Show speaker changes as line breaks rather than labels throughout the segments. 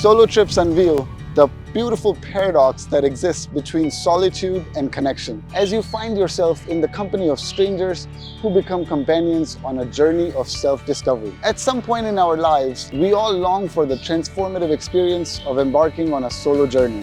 Solo trips unveil the beautiful paradox that exists between solitude and connection, as you find yourself in the company of strangers who become companions on a journey of self-discovery. At some point in our lives, we all long for the transformative experience of embarking on a solo journey.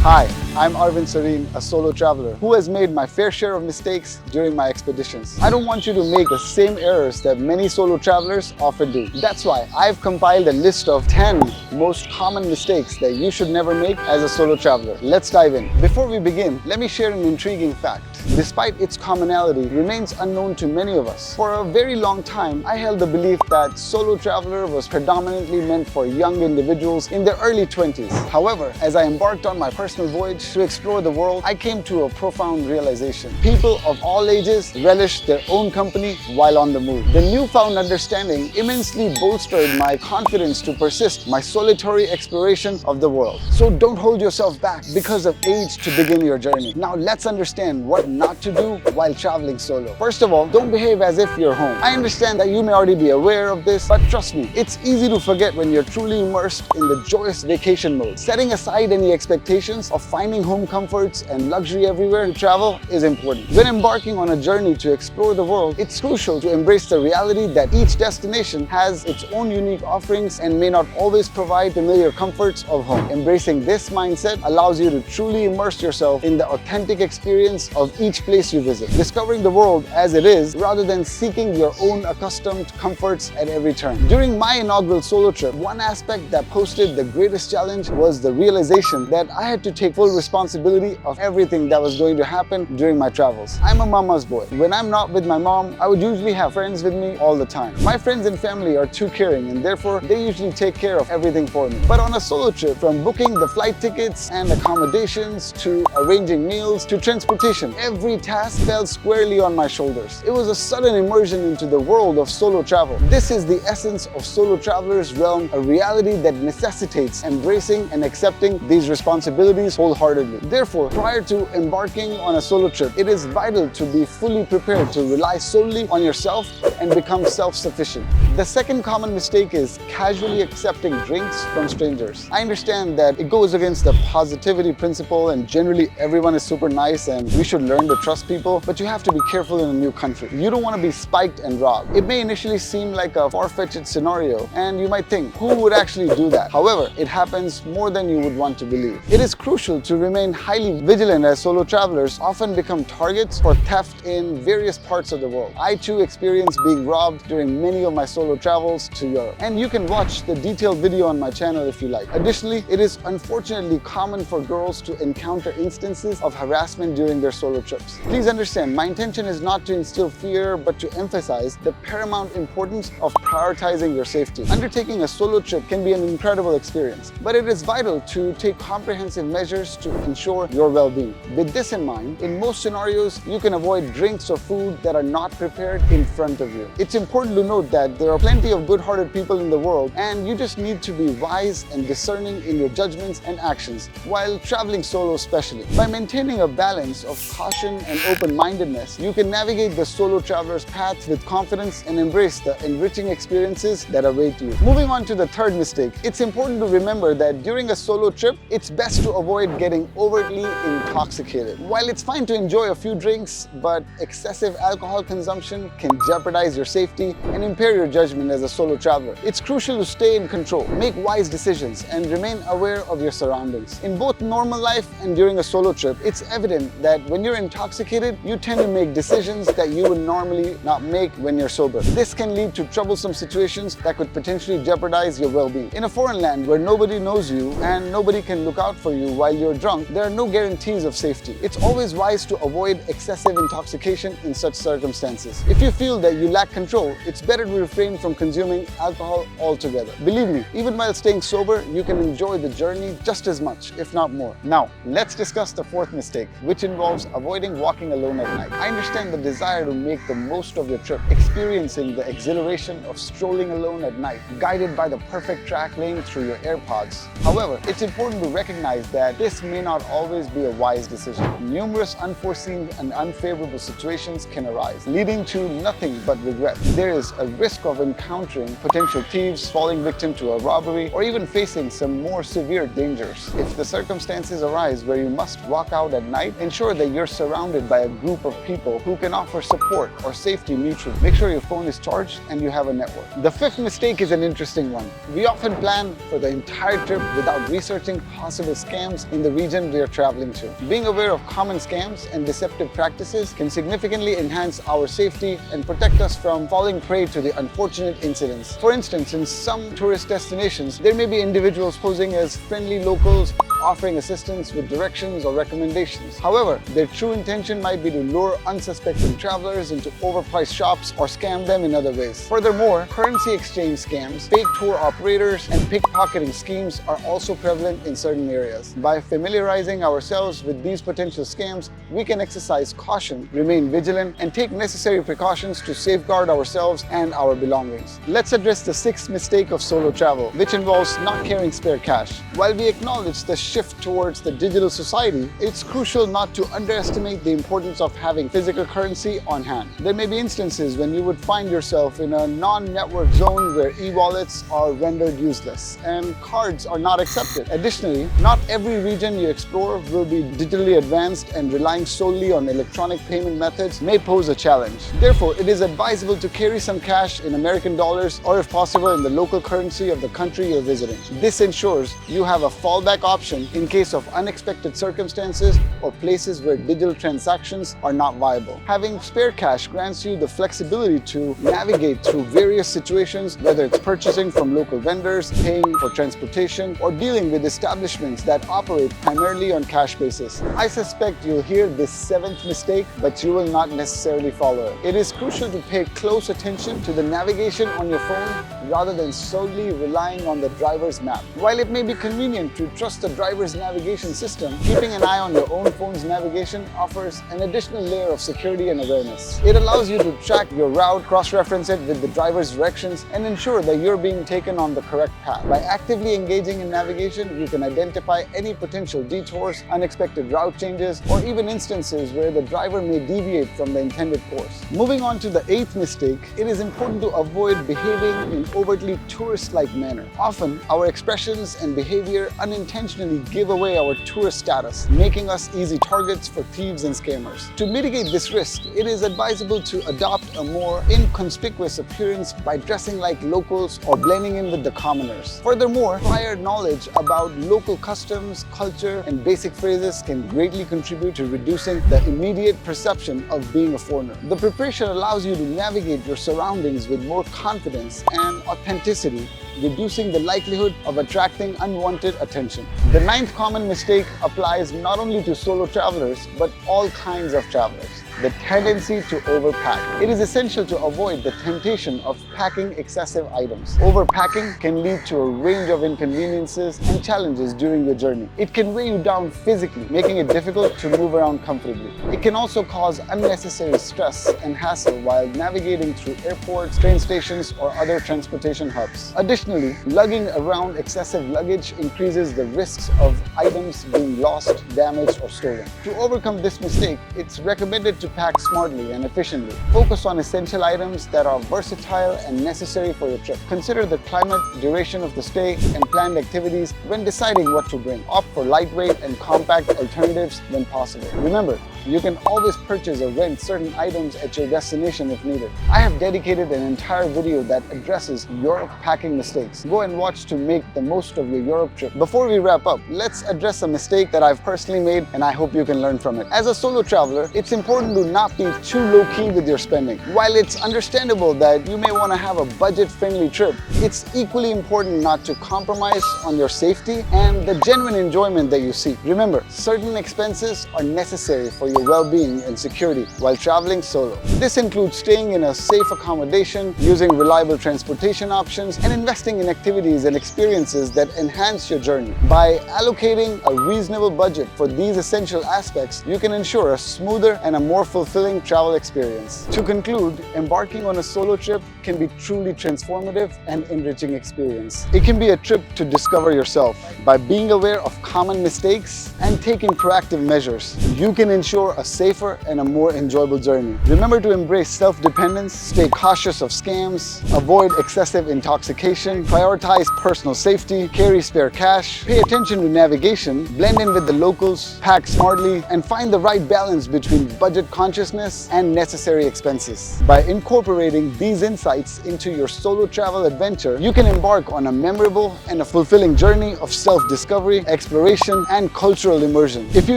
Hi, I'm Arvindsarin, a solo traveler who has made my fair share of mistakes during my expeditions. I don't want you to make the same errors that many solo travelers often do. That's why I've compiled a list of 10 most common mistakes that you should never make as a solo traveler. Let's dive in. Before we begin, let me share an intriguing fact. Despite its commonality, it remains unknown to many of us. For a very long time, I held the belief that solo traveler was predominantly meant for young individuals in their early 20s. However, as I embarked on my personal voyage to explore the world, I came to a profound realization. People of all ages relish their own company while on the move. The newfound understanding immensely bolstered my confidence to persist my solitary exploration of the world. So don't hold yourself back because of age to begin your journey. Now let's understand what not to do while traveling solo. First of all, don't behave as if you're home. I understand that you may already be aware of this, but trust me, it's easy to forget when you're truly immersed in the joyous vacation mode. Setting aside any expectations of finding home comforts and luxury everywhere to travel is important. When embarking on a journey to explore the world, it's crucial to embrace the reality that each destination has its own unique offerings and may not always provide familiar comforts of home. Embracing this mindset allows you to truly immerse yourself in the authentic experience of each place you visit, discovering the world as it is rather than seeking your own accustomed comforts at every turn. During my inaugural solo trip, one aspect that posed the greatest challenge was the realization that I had to take full responsibility of everything that was going to happen during my travels. I'm a mama's boy. When I'm not with my mom, I would usually have friends with me all the time. My friends and family are too caring and therefore they usually take care of everything for me. But on a solo trip, from booking the flight tickets and accommodations to arranging meals to transportation, every task fell squarely on my shoulders. It was a sudden immersion into the world of solo travel. This is the essence of solo traveler's realm, a reality that necessitates embracing and accepting these responsibilities wholeheartedly. Therefore, prior to embarking on a solo trip, it is vital to be fully prepared to rely solely on yourself and become self-sufficient. The second common mistake is casually accepting drinks from strangers. I understand that it goes against the positivity principle and generally everyone is super nice and we should learn to trust people, but you have to be careful in a new country. You don't want to be spiked and robbed. It may initially seem like a far-fetched scenario and you might think, who would actually do that? However, it happens more than you would want to believe. It is crucial to remain highly vigilant as solo travelers often become targets for theft in various parts of the world. I too experienced being robbed during many of my solo travels to Europe, and you can watch the detailed video on my channel if you like. Additionally, it is unfortunately common for girls to encounter instances of harassment during their solo trips. Please understand, my intention is not to instill fear, but to emphasize the paramount importance of prioritizing your safety. Undertaking a solo trip can be an incredible experience, but it is vital to take comprehensive measures to ensure your well-being. With this in mind, in most scenarios, you can avoid drinks or food that are not prepared in front of you. It's important to note that there are plenty of good-hearted people in the world, and you just need to be wise and discerning in your judgments and actions while traveling solo especially. By maintaining a balance of caution and open-mindedness, you can navigate the solo traveler's path with confidence and embrace the enriching experiences that await you. Moving on to the third mistake, it's important to remember that during a solo trip, it's best to avoid getting overtly intoxicated. While it's fine to enjoy a few drinks, but excessive alcohol consumption can jeopardize your safety and impair your judgment as a solo traveler. It's crucial to stay in control, make wise decisions, and remain aware of your surroundings. In both normal life and during a solo trip, it's evident that when you're intoxicated, you tend to make decisions that you would normally not make when you're sober. This can lead to troublesome situations that could potentially jeopardize your well-being. In a foreign land where nobody knows you and nobody can look out for you while you're drunk, there are no guarantees of safety. It's always wise to avoid excessive intoxication in such circumstances. If you feel that you lack control, it's better to refrain refrain from consuming alcohol altogether. Believe me, even while staying sober, you can enjoy the journey just as much, if not more. Now, let's discuss the fourth mistake, which involves avoiding walking alone at night. I understand the desire to make the most of your trip, experiencing the exhilaration of strolling alone at night, guided by the perfect track playing through your AirPods. However, it's important to recognize that this may not always be a wise decision. Numerous unforeseen and unfavorable situations can arise, leading to nothing but regret. There is a risk of encountering potential thieves, falling victim to a robbery, or even facing some more severe dangers. If the circumstances arise where you must walk out at night, ensure that you're surrounded by a group of people who can offer support or safety mutually. Make sure your phone is charged and you have a network. The fifth mistake is an interesting one. We often plan for the entire trip without researching possible scams in the region we are traveling to. Being aware of common scams and deceptive practices can significantly enhance our safety and protect us from falling prey to the unfortunate incidents. For instance, in some tourist destinations, there may be individuals posing as friendly locals, offering assistance with directions or recommendations. However, their true intention might be to lure unsuspecting travelers into overpriced shops or scam them in other ways. Furthermore, currency exchange scams, fake tour operators, and pickpocketing schemes are also prevalent in certain areas. By familiarizing ourselves with these potential scams, we can exercise caution, remain vigilant, and take necessary precautions to safeguard ourselves and our belongings. Let's address the sixth mistake of solo travel, which involves not carrying spare cash. While we acknowledge the shift towards the digital society, it's crucial not to underestimate the importance of having physical currency on hand. There may be instances when you would find yourself in a non-network zone where e-wallets are rendered useless and cards are not accepted. Additionally, not every region you explore will be digitally advanced, and relying solely on electronic payment methods may pose a challenge. Therefore, it is advisable to carry some cash in American dollars or, if possible, in the local currency of the country you're visiting. This ensures you have a fallback option in case of unexpected circumstances or places where digital transactions are not viable. Having spare cash grants you the flexibility to navigate through various situations, whether it's purchasing from local vendors, paying for transportation, or dealing with establishments that operate primarily on cash basis. I suspect you'll hear this seventh mistake, but you will not necessarily follow it. It is crucial to pay close attention to the navigation on your phone rather than solely relying on the driver's map. While it may be convenient to trust the driver's navigation system, keeping an eye on your own phone's navigation offers an additional layer of security and awareness. It allows you to track your route, cross-reference it with the driver's directions, and ensure that you're being taken on the correct path. By actively engaging in navigation, you can identify any potential detours, unexpected route changes, or even instances where the driver may deviate from the intended course. Moving on to the eighth mistake, it is important to avoid behaving in overtly tourist-like manner. Often, our expressions and behavior unintentionally give away our tourist status, making us easy targets for thieves and scammers. To mitigate this risk, it is advisable to adopt a more inconspicuous appearance by dressing like locals or blending in with the commoners. Furthermore, prior knowledge about local customs, culture, and basic phrases can greatly contribute to reducing the immediate perception of being a foreigner. The preparation allows you to navigate your surroundings with more confidence and authenticity, reducing the likelihood of attracting unwanted attention. The ninth common mistake applies not only to solo travelers, but all kinds of travelers: the tendency to overpack. It is essential to avoid the temptation of packing excessive items. Overpacking can lead to a range of inconveniences and challenges during your journey. It can weigh you down physically, making it difficult to move around comfortably. It can also cause unnecessary stress and hassle while navigating through airports, train stations, or other transportation hubs. Additionally, lugging around excessive luggage increases the risks of items being lost, damaged, or stolen. To overcome this mistake, it's recommended to pack smartly and efficiently. Focus on essential items that are versatile and necessary for your trip. Consider the climate, duration of the stay, and planned activities when deciding what to bring. Opt for lightweight and compact alternatives when possible. Remember, you can always purchase or rent certain items at your destination if needed. I have dedicated an entire video that addresses Europe packing mistakes. Go and watch to make the most of your Europe trip. Before we wrap up, let's address a mistake that I've personally made, and I hope you can learn from it. As a solo traveler, it's important to not be too low-key with your spending. While it's understandable that you may want to have a budget-friendly trip, it's equally important not to compromise on your safety and the genuine enjoyment that you seek. Remember, certain expenses are necessary for your your well-being and security while traveling solo. This includes staying in a safe accommodation, using reliable transportation options, and investing in activities and experiences that enhance your journey. By allocating a reasonable budget for these essential aspects, you can ensure a smoother and a more fulfilling travel experience. To conclude, embarking on a solo trip can be truly transformative and enriching experience. It can be a trip to discover yourself. By being aware of common mistakes and taking proactive measures, you can ensure a safer and a more enjoyable journey. Remember to embrace self-dependence, stay cautious of scams, avoid excessive intoxication, prioritize personal safety, carry spare cash, pay attention to navigation, blend in with the locals, pack smartly, and find the right balance between budget consciousness and necessary expenses. By incorporating these insights into your solo travel adventure, you can embark on a memorable and a fulfilling journey of self-discovery, exploration, and cultural immersion. If you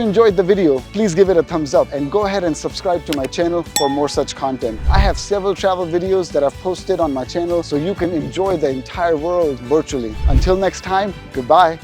enjoyed the video, please give it a thumbs up and go ahead and subscribe to my channel for more such content. I have several travel videos that I've posted on my channel so you can enjoy the entire world virtually. Until next time, goodbye.